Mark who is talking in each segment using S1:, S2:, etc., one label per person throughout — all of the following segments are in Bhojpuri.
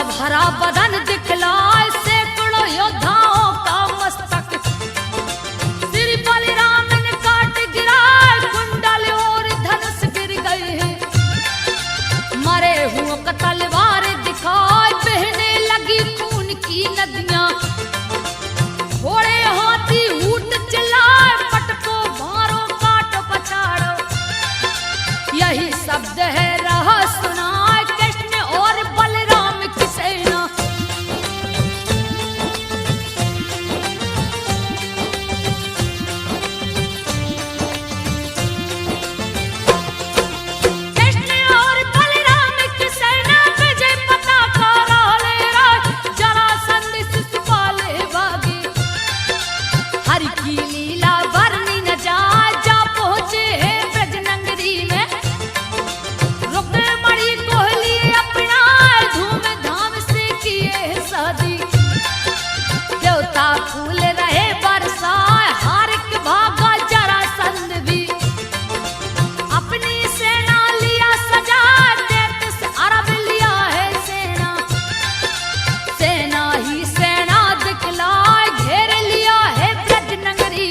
S1: भरा बदन दिखलाए सैकड़ों योद्धाओं का मस्तक। श्री बलराम ने काट गिराए कुंडल और धनुष गिर गए हैं। मरे हुओं का तलवार दिखाए बहने लगी खून की नदियां। घोड़े हाथी ऊंट चिल्लाए पटको मारो काटो पछाड़ो। यही शब्द है रहा सुनाए कृष्ण और बलराम की सेना। कृष्ण और बलराम की सेना विजय पताका लहरा जरासंध शिशुपाल भागे। हरि की लीला वर्णि न जाए जा पहुंचे हैं ब्रज नगरी में। रुक्मणी को लिए अपना धूमधाम से किए शादी। देवता फूल रहे बरसाए हारिक भागा जरासंध भी। अपनी सेना लिया सजा 33 अरब लिया है सेना। सेना ही सेना दिखलाए घेर लिया है ब्रज नगरी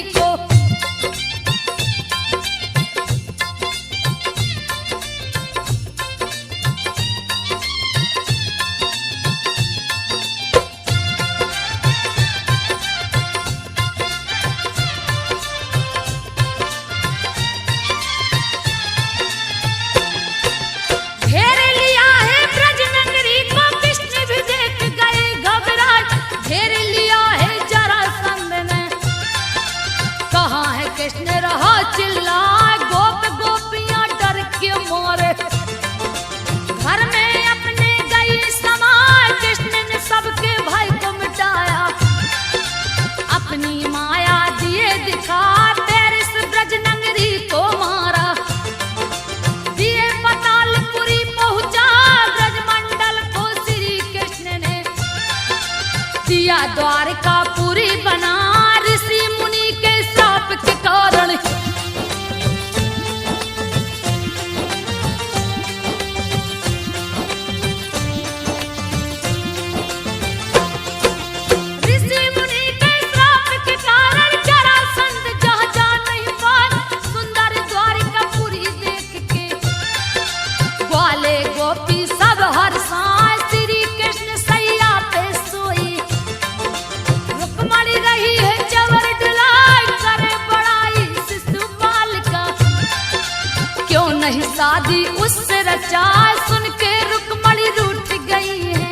S1: शादी उससे रचा सुन के रुक्मणी रूठ गई है।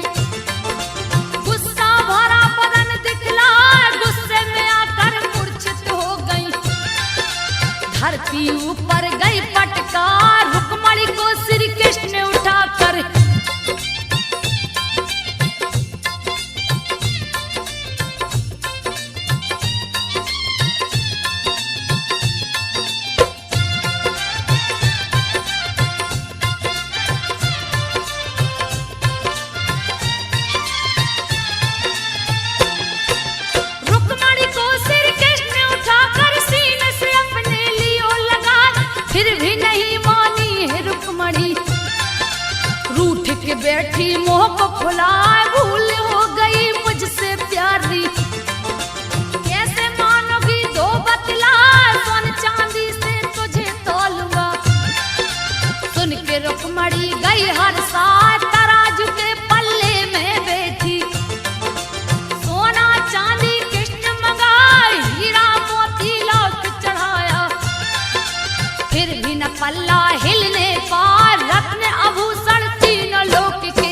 S1: गुस्सा भरा बदन दिखला गुस्से में आकर मूर्छित हो गई। धरती ऊपर गई पटका रुक्मणी को श्री कृष्ण उठाकर। फिर भी नहीं मानी है रुक्मणी, रूठ के बैठी मोह को फुलाए भूल हो गई मुझसे प्यारी। कैसे मानोगी दो बतला सोन चांदी से तुझे तोलूंगा। सुन के रुक्मणी गई हर साथ तराजू के पल्ले में बैठी। सोना चांदी कृष्ण मंगाई हीरा मोती लौट चढ़ाया। फिर भी न पल्ला हिलने पार रत्न आभूषण तीनों लोक के।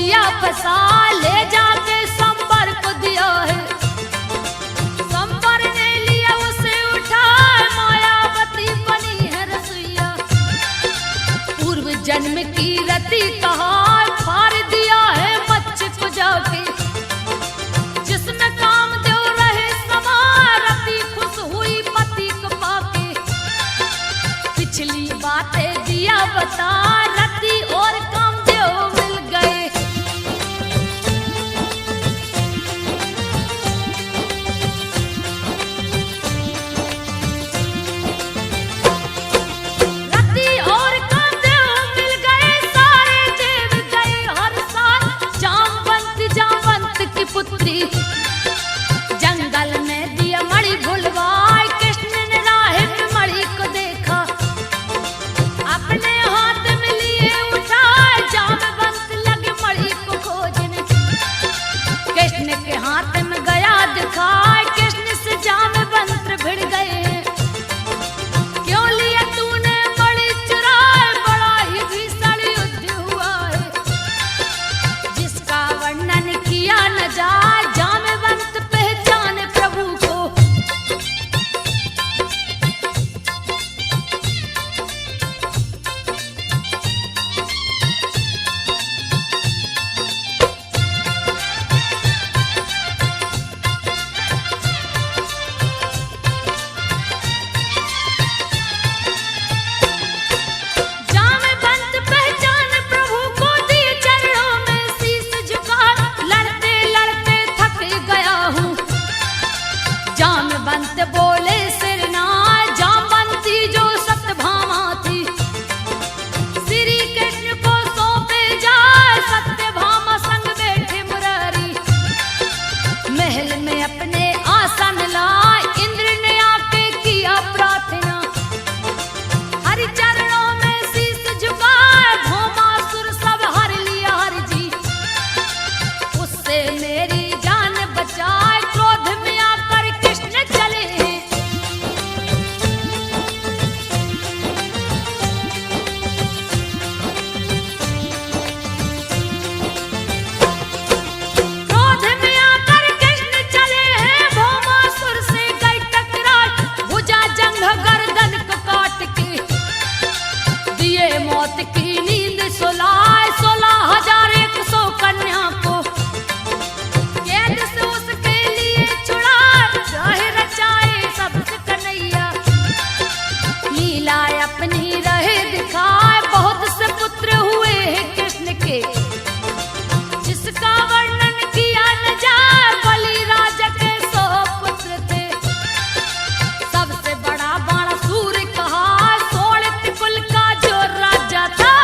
S1: दिया फंसा ले जाके संबर को दिया है। संबर ने लिया उसे उठा, मायावती बनी है रसोइया। पूर्व जन्म की रति कहा फाड़ दिया है मच्छ को जाके। जिसमें कामदेव रहे समा, रति खुश हुई पति को पाके। पिछली बातें दिया बता, रति और कामदेव मिल गए। रति और कामदेव मिल गए, सारे देव गए हर साल। जामवंत की पुत्री जंगल में दिया मणि भुलवाए। कृष्ण ने राह में मणि को देखा, अपने हाथ में लिए उठाए। जामवंत लगे मणि को खोजने, कृष्ण के हाथ में गया दिखाए। कृष्ण से जामवंत भिड़ गए। क्यों लिया तूने मणि चुराए, बड़ा ही भीषण युद्ध हुआ है। जिसका वर्णन किया न जाए, जामवंत पहचाने प्रभु को। जामवंत पहचाने प्रभु को, दिए चरणों में शीश झुका। लड़ते लड़ते थक गया हूँ। जामवंत बोले सिरनाय, जामवंती जो सत्यभामा थी। श्री कृष्ण को सौंपे जाए, सत्यभामा संग बैठे मुरारी। महल में अपने आसन लाए, इंद्र ने आके किया प्रार्थना। हरि चरणों में शीश झुकाए, भौमासुर सब हर लिया हरि जी। उससे मेरी जान बचाए, क्रोध में आकर कृष्ण चले हैं। क्रोध में आकर कृष्ण चले हैं, भौमासुर से गए टकराए। भुजा जंघ गर्दन को काट के दिए मौत की नींद सुलाए। 16,100 कन्या को कैद से उसके लिए छुड़ाए। चाहे रचाए सबसे कन्हैया, लीला अपनी रहे दिखाए। बहुत से पुत्र हुए हैं कृष्ण के, जिसका वर्णन किया न जाए। बलि राजा के 100 पुत्र थे, सबसे बड़ा बाणासुर कहा। 16 कुल का जो राजा था,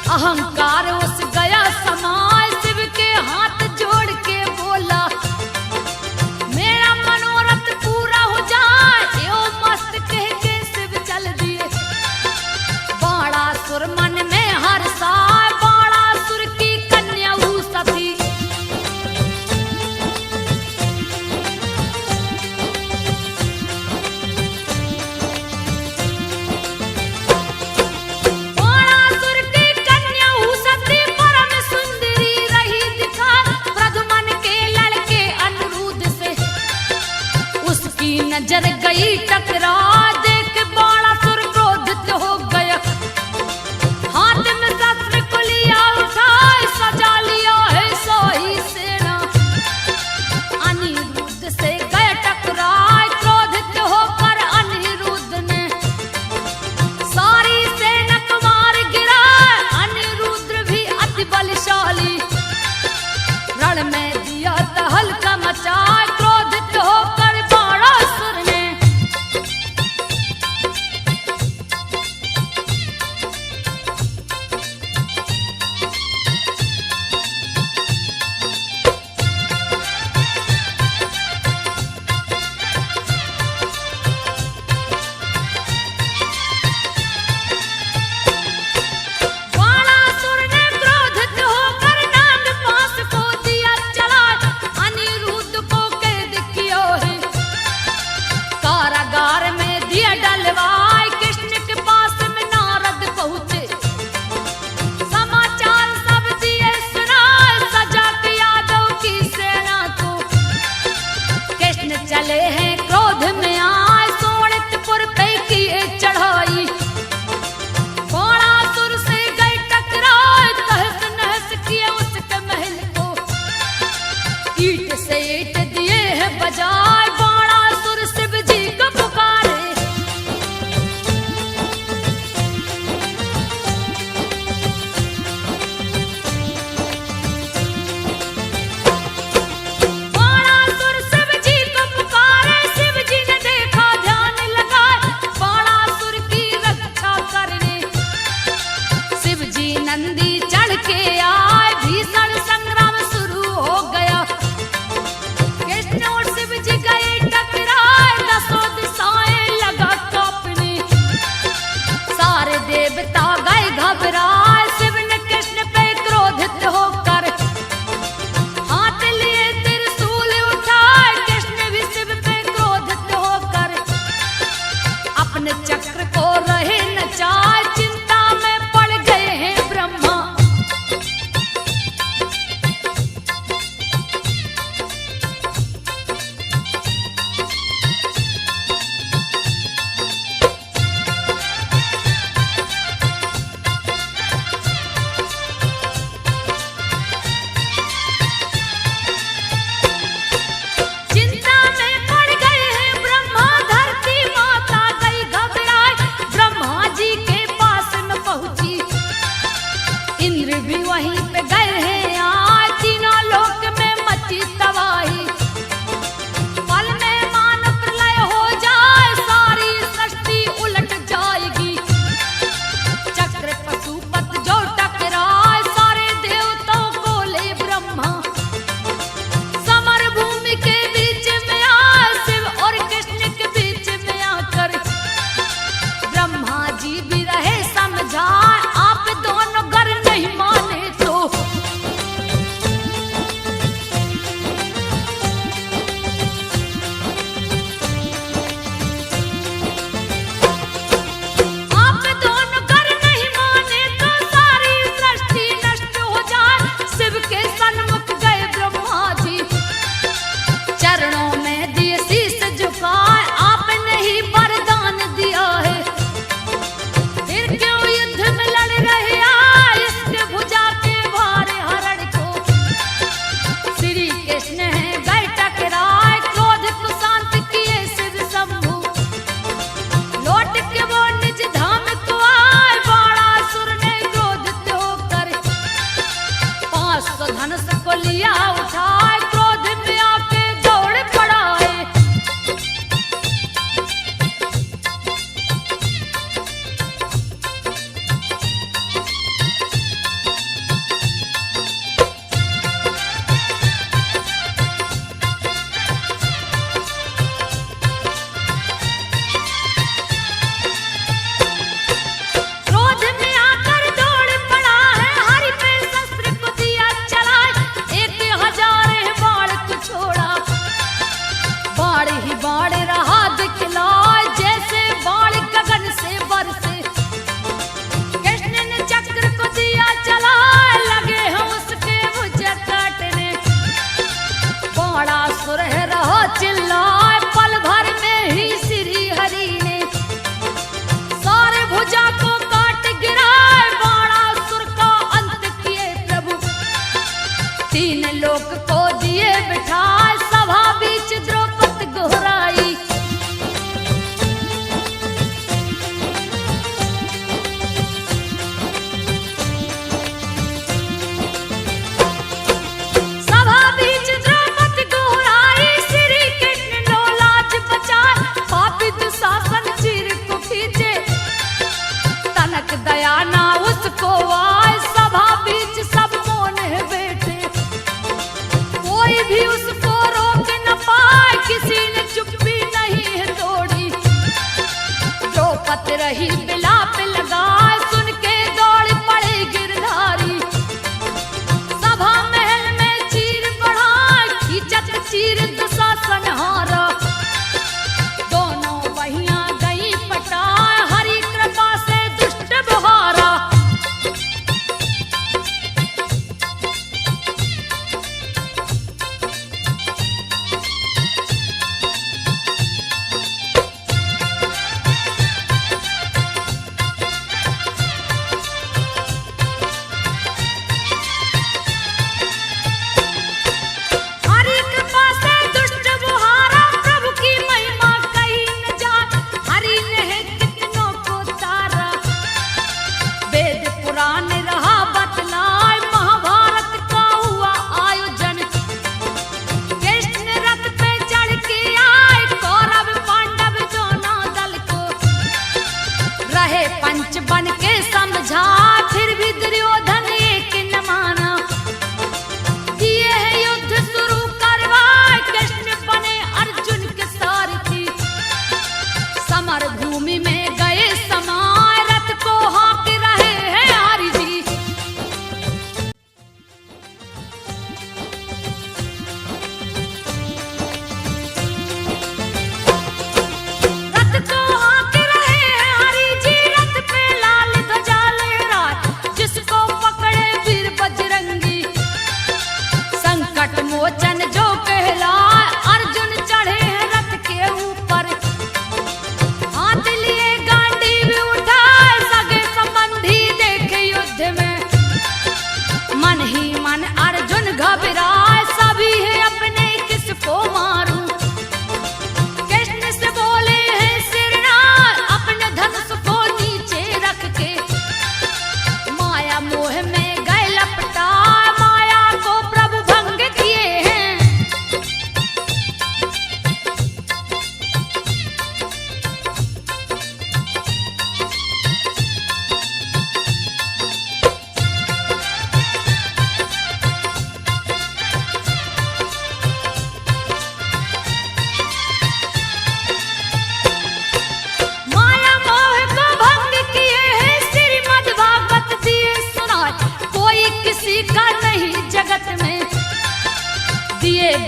S1: अहंकार उस गया समाय। शिव के हाथ जोड़ के बोला, मेरा मनोरथ पूरा हो जाए। यो मस्त कह के शिव चल दिए। बाणासुर मन में हर्षाए, बाणासुर की कन्या उषा थी। बाणासुर की कन्या उषा थी, परम सुंदरी रही दिखा। प्रद्युम्न के लड़के अनिरुद्ध से उसकी नजर गई टकरा। देख बाणासुर क्रोधित हो गया, हाथ में शस्त्र को लिया उठाए। सजा लिया है 100 ही सेना, अनिरुद्ध से गए टकराए। क्रोधित होकर अनिरुद्ध ने सारी सेना को मार गिराए। अनिरुद्ध भी अति बलशाली, रण में दिया था हल्का चले हैं क्रोध में आए, सोनितपुर पे किए चढ़ाई। बाणासुर से गए टकराए, तहस नहस किए उसके महल को। ईट से ईट दिए हैं बजाए, बाणासुर शिव जी को पुकारे। बाणासुर शिव जी को पुकारे, शिव जी ने देखा ध्यान लगाए, बाणासुर की रक्षा करने। शिव जी नंदी चढ़ के आए, भीषण संग्राम शुरू हो गया। कृष्ण और शिव जी गए टकराए, दसों दिशाएं लगा कांपने। सारे देवता गए घबराए, शिव ने कृष्ण पे क्रोधित होकर हाथ लिए त्रिशूल उठाए। कृष्ण भी शिव पे क्रोधित होकर अपने चक्र को रहे नचाए, चिंता में पड़ गए हैं ब्रह्मा। चिंता में पड़ गए हैं ब्रह्मा, धरती माता गई घबराए। ब्रह्मा जी के पास में पहुंची, इंद्र भी वहीं पे गए हैं आए। तीनों लोक में मची तबाही, पल में मानो प्रलय हो जाए, सारी सृष्टि उलट जाएगी। चक्र पशुपत जो टकराए, सारे देवताओं को ले ब्रह्मा। समर भूमि के बीच में आए, शिव और कृष्ण के बीच में आकर ब्रह्मा जी भी रहे समझाए, आप दोनों गर नहीं माने तो। आप दोनों गर नहीं माने तो सारी सृष्टि नष्ट हो जाए। शिव के सन्मुख गए ब्रह्मा जी, चरणों में दिए शीश झुकाए, आपने ही वरदान दिया है। फिर क्यों युद्ध में लड़ रहे आए, इसके भुजा के भार हरण को। श्री कृष्ण है गए टकराए, क्रोध को शांत किए शिव शंभु। लौट के वो निज धाम को आए, बाणासुर ने क्रोधित होकर 500 धनुष को लिया उठाए, क्रोध में आके दौड़ पड़ाए। क्रोध में आकर दौड़ पड़ा है, हरि पे शस्त्र को दिया चलाए। 1000 बाण को छोड़ा, बाण ही बाण रहा दिखलाए, जैसे बाण गगन से बरसे। कृष्ण ने चक्र को दिया चलाए, लगे हैं उसके भुजा काटने। बाणासुर है रहा चिल्लाए, पल भर में ही श्री हरि ने सारे भुजा को काट गिराए। बाणासुर का अंत किए प्रभु, 3 लोक को दिए बिठाए, सभा बीच द्रौपदी गोहराई। सभा बीच द्रौपदी गोहराई, श्री कृष्ण लो लाज बचाए। पापी दुशासन चीर को खींचे, तनक दया ना उसको आए। सभा बीच सब मौन है बैठे, कोई भी उसको रोक न पाए, किसी ने चुप्पी नहीं है तोड़ी। द्रौपदी रही बिलाप लगाए, सुन के दौड़ पड़े गिरधारी। सभा महल में चीर बढ़ाए, खींचत चीर दुशासन हारा। दोनों वहियां गई पटाए, हरि कृपा से दुष्ट बहारा।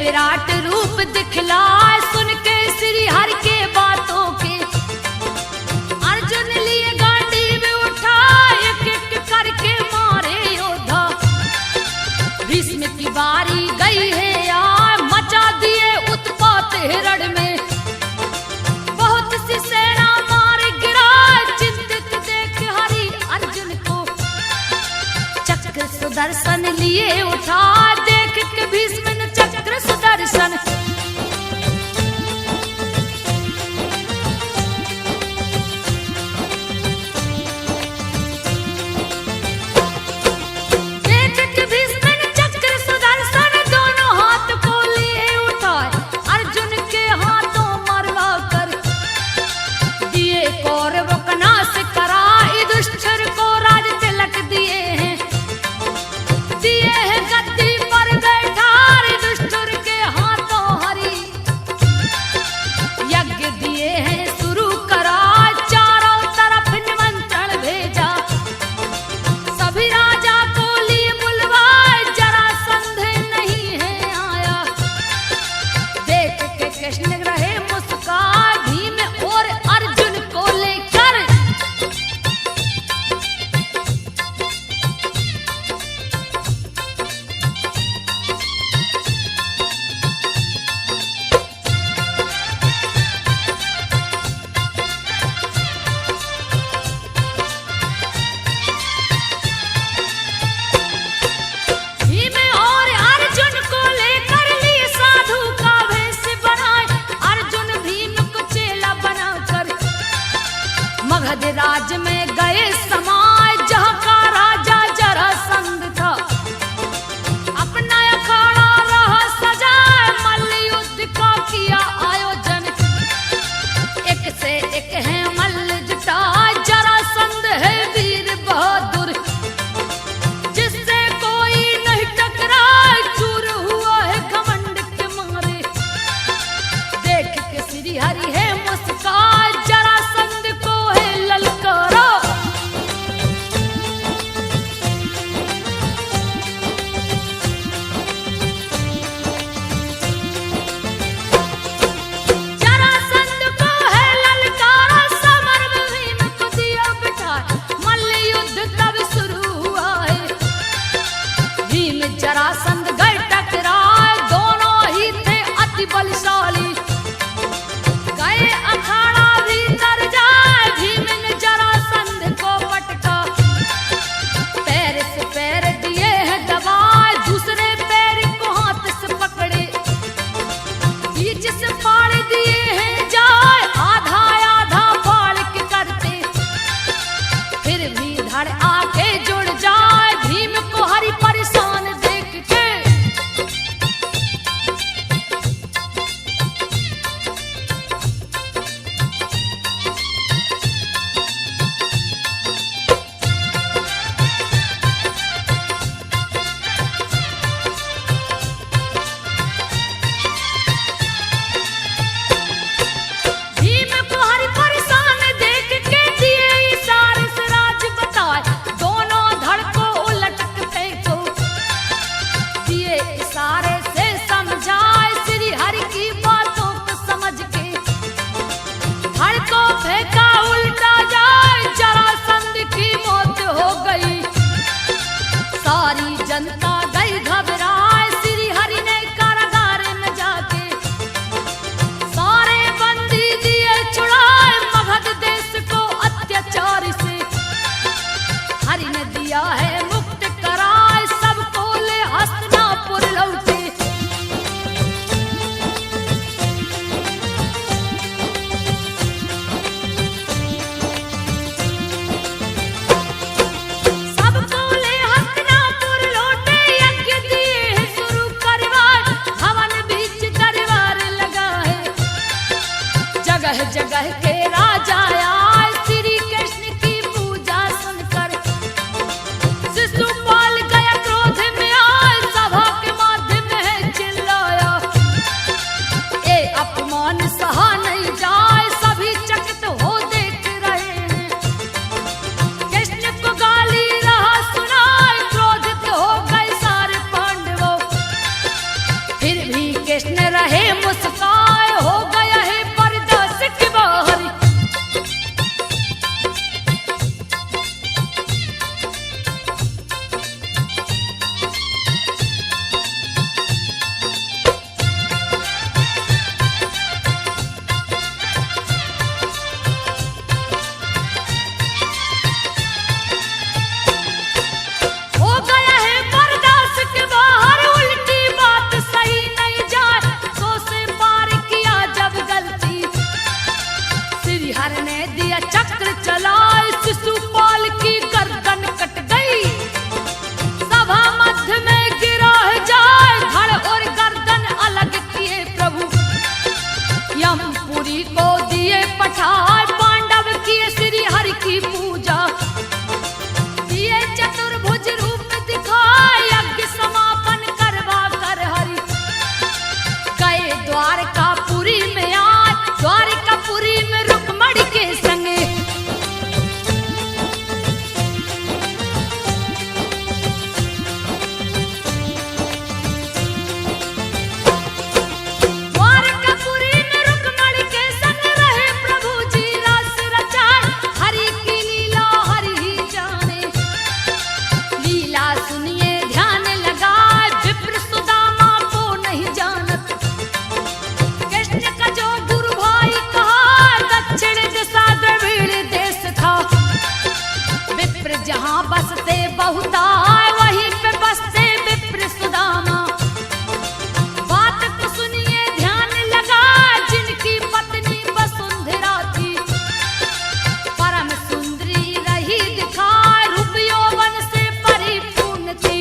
S1: विराट रूप दिखलाए, सुन के श्री हरि के बातों के अर्जुन लिए गांडीव उठाए, एक एक करके मारे योद्धा। भीष्म की बारी गई है यार, मचा दिए उत्पात हिरण में, बहुत सी सेना मार गिराए, चिंतित देख हरि अर्जुन को, चक्र सुदर्शन लिए उठा, देख के भीष्म ने चक्र सुदर्शन। देख के भीष्म ने चक्र सुदर्शन, दोनों हाथ को लिए उठाए, अर्जुन के हाथों मरवा कर दिए कौरवों का नाश करा, युधिष्ठिर को राज तिलक दिए हैं, दिए हैं गद्दी पर बैठा, युधिष्ठिर के हाथों हरि यज्ञ दिए हैं शुरू करा, चारों तरफ निमंत्रण भेजा, सभी राजा को लिए बुलवाए, जरासंध नहीं है आया। देख के कृष्ण रहे मुस्कान, भीम और अर्जुन को लेकर भीम और अर्जुन को लेकर लिए साधु का वेश बनाए, अर्जुन भीम को चेला बनाकर मगध राज में गए समाए, जहाँ का राजा जरासंध था, अपना अखाड़ा रहा सजाए, मल्ल युद्ध का किया आयोजन, एक से एक है मल्ल जुटाए, जरासंध है वीर बहादुर, जिससे कोई नहीं टकराए, चूर हुआ है घमंड के मारे। देख के श्री हरि है मुस्कान, जरासंध को है ललकारा, जरासंध को है ललकारा, समर में भीम को दिया बिठाए, मल्ल युद्ध तब शुरू हुआ है, भीम जरासंध गए टकराए, दोनों ही थे अति बलशाली, गए अखाड़ा भीतर जाए, भीम ने जरासंध को पटका, पैर से पैर दिए हैं दबाए, दूसरे पैर को हाथ से पकड़े, बीच से फाड़ दिए हैं जाए, आधा आधा फाड़ के करते, फिर भी धड़ आके जुड़ जाए, भीम को हरि परेशान देख के भीम को हरि परेशान देख के दिए इशारे से राज बताए, दोनों धड़ को उलट के फेंको, दिए इशारे से समझाए, श्री हरि की बातों को समझ के धड़ को फेंका उल्टा जाए, जरासंध की मौत हो गई, सारी जनता गई घबराए, श्री हरि ने कारागार में जाके सारे बंदी दिए छुड़ाए, मगध देश को अत्याचार से हरि ने दिया है मुक्त कराए, सबको ले हस्तिनापुर लौटे। सबको ले हस्तिनापुर लौटे, यज्ञ दिए शुरू करवाए, हवन बीच दरबार लगाए, जगह जगह के राजा आए, श्री कृष्ण की पूजा सुनकर शिशुपाल गया क्रोध में आए, सभा के माध्यम में चिल्लाया, ए अपमान सहा नहीं जाए, सभी चकित हो देख रहे हैं, कृष्ण को गाली रहा सुनाए, क्रोधित हो गए सारे पांडवों, फिर भी कृष्ण मंत्री को दिए पठाए, पांडव किए श्री हरि की पूजा, दिए चतुर्भुज रूप दिखाए, यज्ञ समापन करवा कर हरि गए द्वारकापुरी में आए, द्वारकापुरी में रुक्मणी के संगे जहाँ बसते बहुताय, वहीं पे बसते विप्र सुदामा। बात को सुनिए ध्यान लगा, जिनकी पत्नी वसुंधरा थी, परम सुंदरी रही दिखाए, रूप यौवन से परिपूर्ण थी।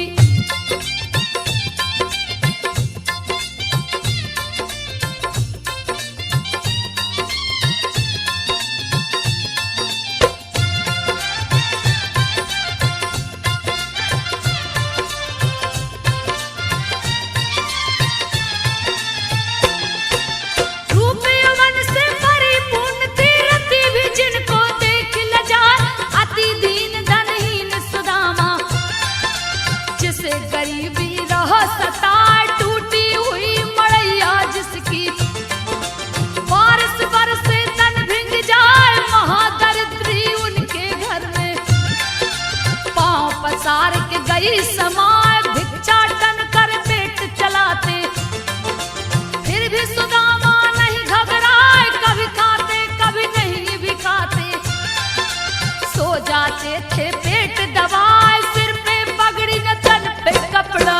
S1: गरीबी रह सताए, टूटी हुई मड़ैया जिसकी, बारिश बरसे तन भिंग जाए, महादरिद्री उनके घर में पांव पसार के गई समाए, भिक्षाटन कर पेट चलाते, फिर भी सुदामा नहीं घबराए, कभी खाते कभी नहीं भी खाते, सो जाते थे पेट दबाए, सिर पे पगड़ी न तन पे कपड़ा।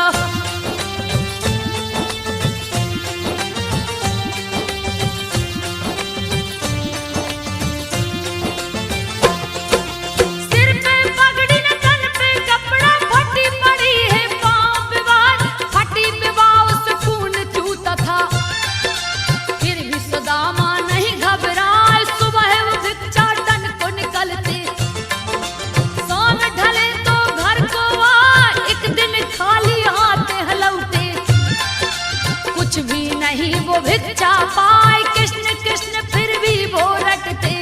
S1: सिर पे पगड़ी न तन पे कपड़ा, फटी पड़ी है पांव विवाद, फटी विवाह से खून चूता था, फिर भी सुदामा नहीं घबराए, सुबह वो भिक्षाटन को निकलते, शाम ढले तो घर को आए, एक दिन खाली हाथ हलौटे, कुछ भी नहीं वो भिक्षा पाए, कृष्ण कृष्ण फिर भी वो रटते,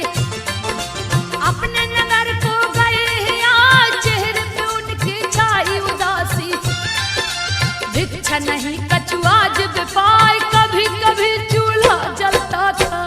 S1: अपने नगर को गए हैं आज, चेहरे पे उनकी छाई उदासी, भिक्षा नहीं कछुआ जब पाए, कभी कभी चूल्हा जलता था।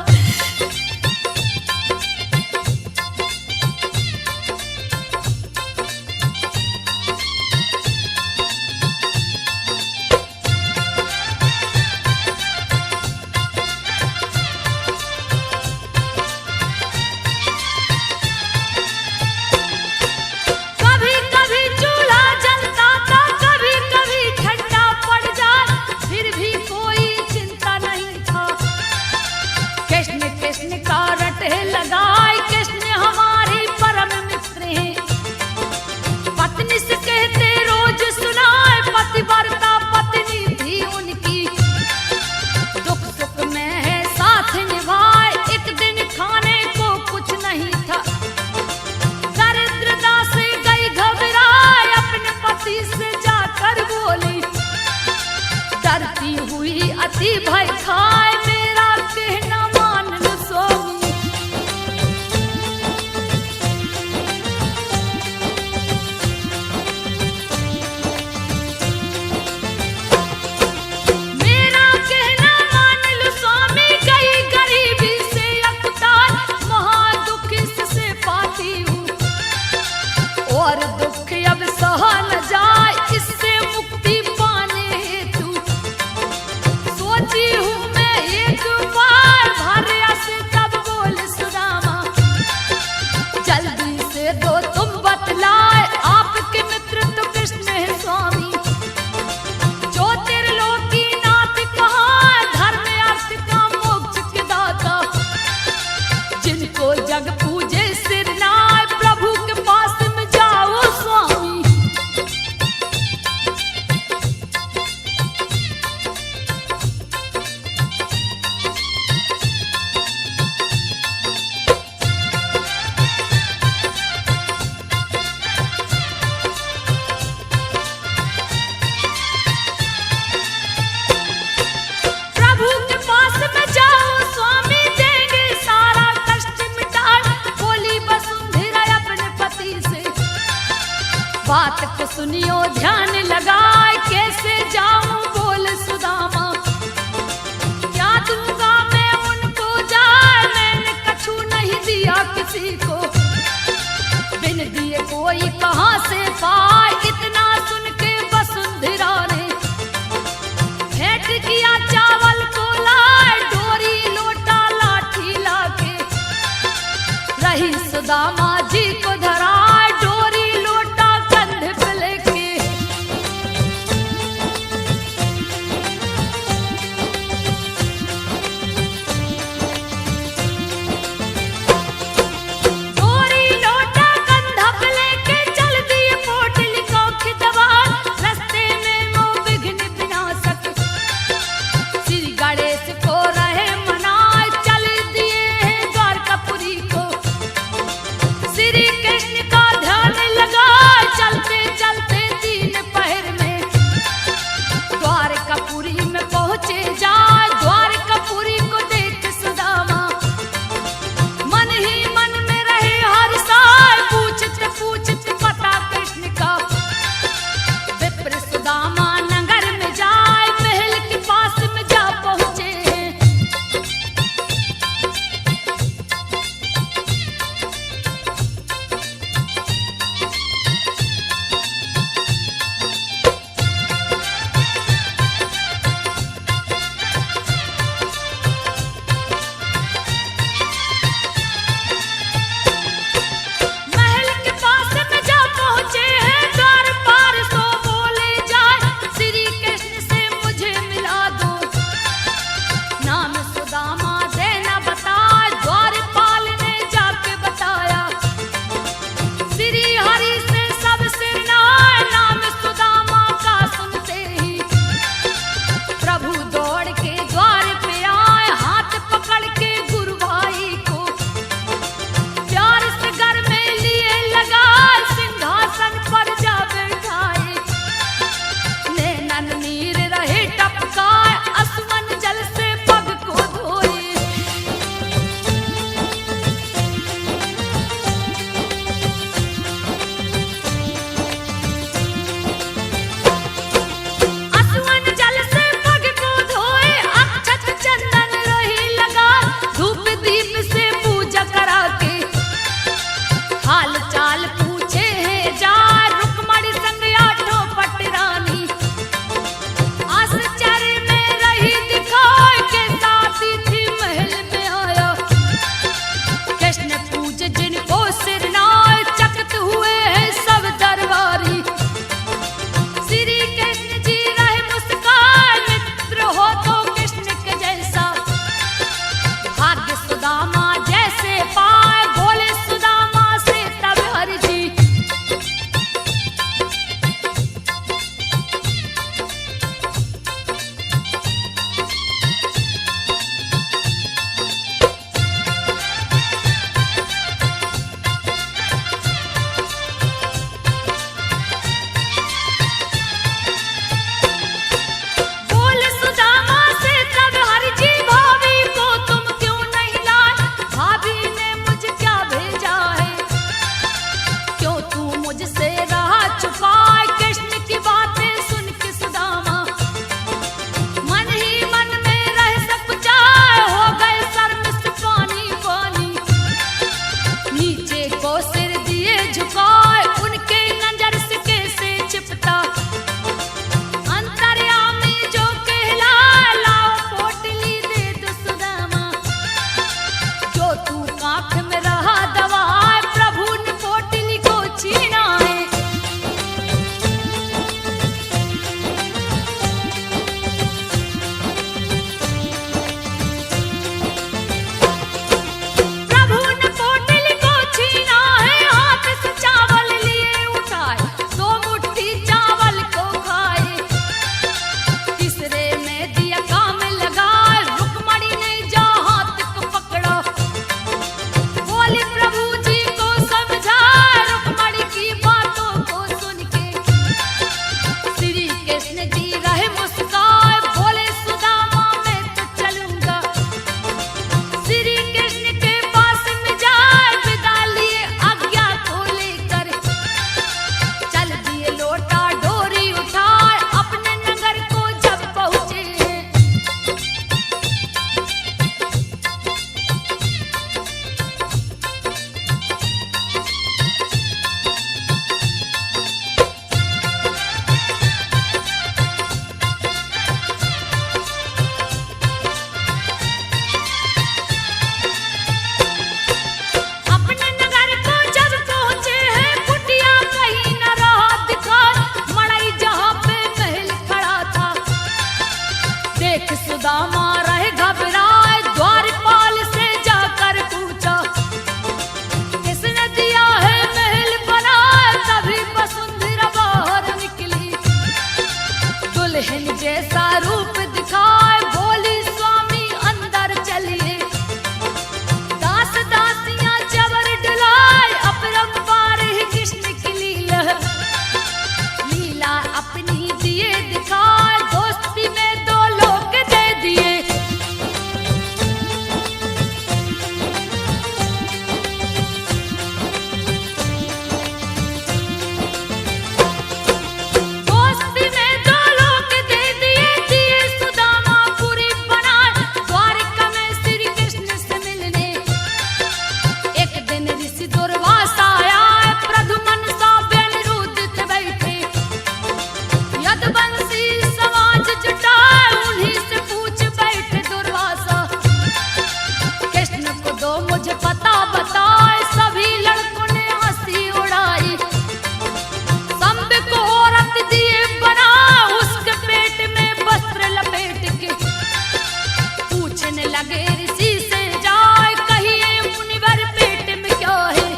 S1: कभी कभी चूल्हा जलता था, कभी कभी ठंडा पड़ जाए, फिर भी कोई चिंता नहीं था, कृष्ण कृष्ण का रटे लगाए, कृष्ण हमारे परम मित्र हैं, पत्नी से कहते रोज सुनाए, पतिव्रता पत्नी थी उनकी, दुख सुख में है साथ निभाए, एक दिन खाने को कुछ नहीं था, दरिद्रता से गई घबराए, अपने पति से जाकर बोली, डरती हुई अति भय खाए, मेरा कहना मान लो स्वामी। सुनियो ध्यान लगाए कैसे जाऊं बोल सुदामा, क्या दूंगा मैं उनको जाए, मैंने कछु नहीं दिया किसी को, बिन दिए कोई कहां से पाए, इतना सुन के वसुंधरा ने भेंट किया चावल को लाए, डोरी लोटा लाठी लाके रही सुदामा जी को धराए, डोरी लोटा कंधे पे लेके। डोरी लोटा कंधा पे लेके चल दिए पोटली को खिदवार, रास्ते में वो विघ्न विनाशक श्री गणेश को रहे मनाए, चल दिए द्वारकापुरी को मुझे पता बताए। सभी लड़कों ने हंसी उड़ाई। संब को औरत दिए बना, उसके पेट में वस्त्र लपेट के पूछने लगे ऋषि से जाए, कहिए मुनिवर पेट में क्या है।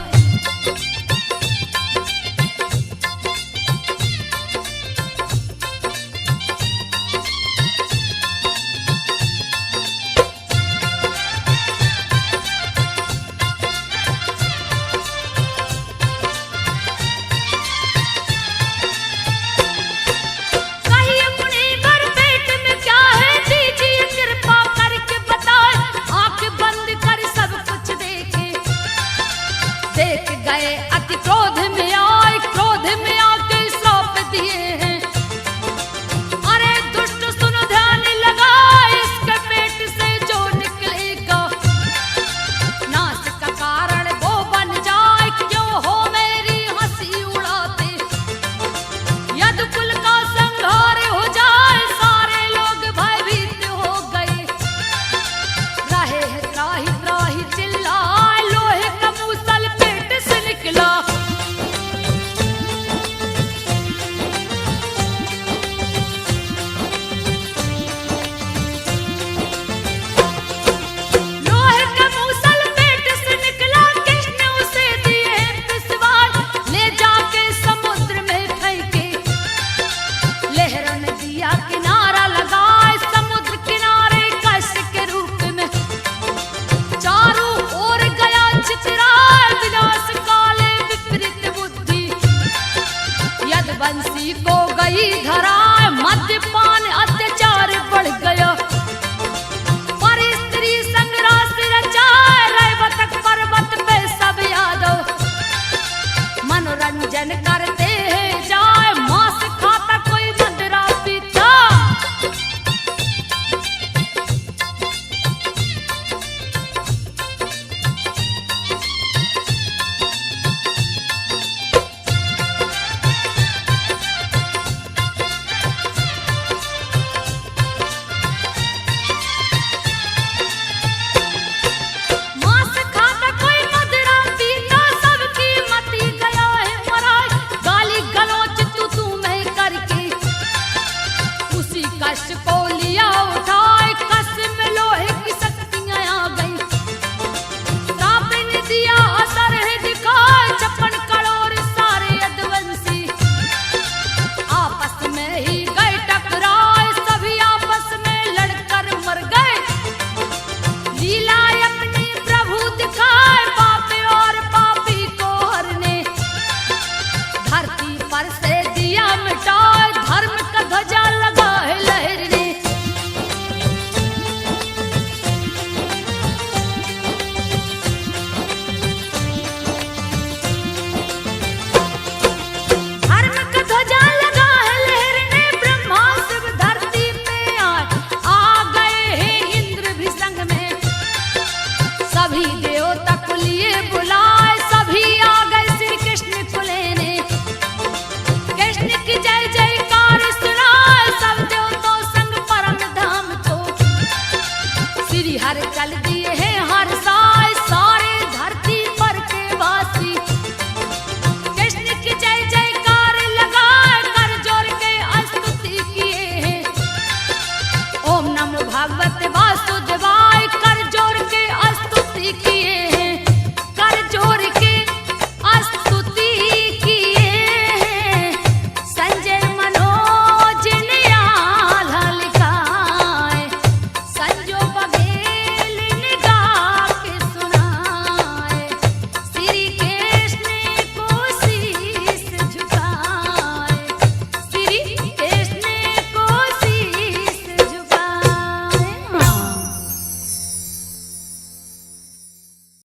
S1: देख गए अति क्रोध में आए, क्रोध में आके सौंप दिए हैं। अरे दुष्ट सुन ध्यान लगा, इसके पेट से जो निकलेगा नाश का कारण वो बन जाए। क्यों हो मेरी हंसी उड़ाते, यदि कुल का संहार हो जाए। सारे लोग भयभीत हो गए, रहे त्राही त्राही चिल्लाए। लोहे का मूसल पेट से निकला, लोहे का मूसल पेट से निकला। किसने उसे दिए पिसवार, ले जाके समुद्र में फेंके। लहरों ने दिया किनारा लगाए, समुद्र किनारे कष्ट के रूप में चारों ओर गया चितराए। विनाश काले विपरीत बुद्धि, यदुवंशी को गई धराए। मद्यपान अत्याचार बढ़ गया, पर स्त्री संग रास रचाए। रैवतक पर्वत पे सब यादव मनोरंजन करते हैं जाए। मांस खाता कोई मदिरा पीता, मांस खाता कोई मदिरा पीता। सबकी मती गया है मराए, गाली गलौज तू मैं करके उसी कष्ट को लिया उठाए। कष्ट में लोहे की शक्तियां आ गई, श्राप ने दिया असर है दिखाए। छप्पन करोड़ सारे यदुवंशी आपस में ही गए टकराए। सभी आपस में लड़कर मर गए, लीला अपनी प्रभु दिखाए। पापी और पापी को हरने धरती पर से दिया मिटाए। धर्म का ध्वजा लगा है लहरने, धर्म का ध्वजा लगा है लहरने। ब्रह्मा शिव धरती पे आए, आ गए हैं इंद्र भी संग में। सभी